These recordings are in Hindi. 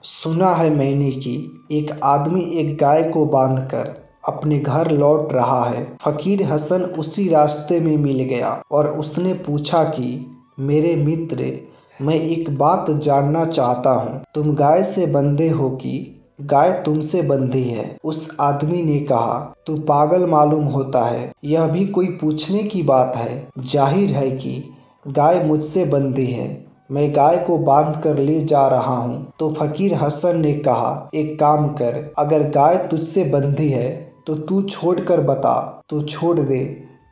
सुना है मैंने कि एक आदमी एक गाय को बांधकर अपने घर लौट रहा है। फकीर हसन उसी रास्ते में मिल गया और उसने पूछा कि मेरे मित्र, मैं एक बात जानना चाहता हूँ, तुम गाय से बंधे हो कि गाय तुमसे बंधी है? उस आदमी ने कहा, तू पागल मालूम होता है, यह भी कोई पूछने की बात है? जाहिर है कि गाय मुझसे बंधी है, मैं गाय को बांध कर ले जा रहा हूँ। तो फकीर हसन ने कहा, एक काम कर, अगर गाय तुझसे बंधी है तो तू छोड़ कर बता, तू छोड़ दे,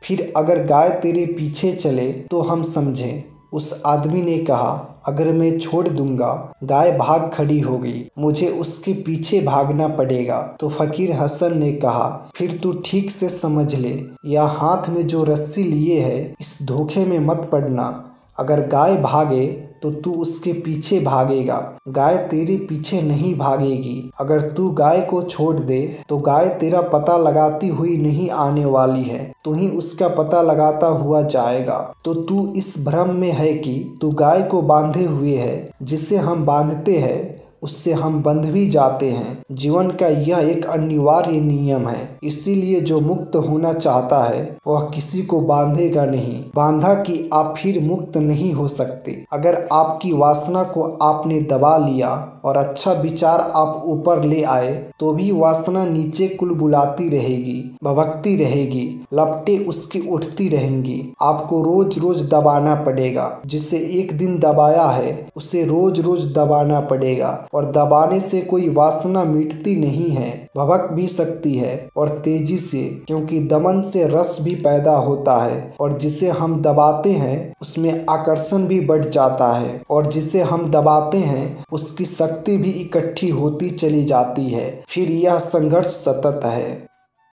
फिर अगर गाय तेरे पीछे चले तो हम समझें। उस आदमी ने कहा, अगर मैं छोड़ दूंगा, गाय भाग खड़ी होगी, मुझे उसके पीछे भागना पड़ेगा। तो फकीर हसन ने कहा, फिर तू ठीक से समझ ले, यह हाथ में जो रस्सी लिए है, इस धोखे में मत पड़ना। अगर गाय भागे तो तू उसके पीछे भागेगा, गाय तेरे पीछे नहीं भागेगी। अगर तू गाय को छोड़ दे तो गाय तेरा पता लगाती हुई नहीं आने वाली है, तू ही उसका पता लगाता हुआ जाएगा। तो तू इस भ्रम में है कि तू गाय को बांधे हुए है, जिसे हम बांधते हैं उससे हम बंध भी जाते हैं। जीवन का यह एक अनिवार्य नियम है, इसीलिए जो मुक्त होना चाहता है वह किसी को बांधेगा नहीं। बांधा कि आप फिर मुक्त नहीं हो सकते। अगर आपकी वासना को आपने दबा लिया और अच्छा विचार आप ऊपर ले आए तो भी वासना नीचे कुलबुलाती रहेगी, भभकती रहेगी, लपटें उसकी उठती रहेंगी। आपको रोज रोज दबाना पड़ेगा। जिसे एक दिन दबाया है उसे रोज रोज दबाना पड़ेगा। और दबाने से कोई वासना मिटती नहीं है, भभक भी सकती है और तेजी से, क्योंकि दमन से रस भी पैदा होता है। और जिसे हम दबाते हैं उसमें आकर्षण भी बढ़ जाता है, और जिसे हम दबाते हैं उसकी शक्ति भी इकट्ठी होती चली जाती है। फिर यह संघर्ष सतत है।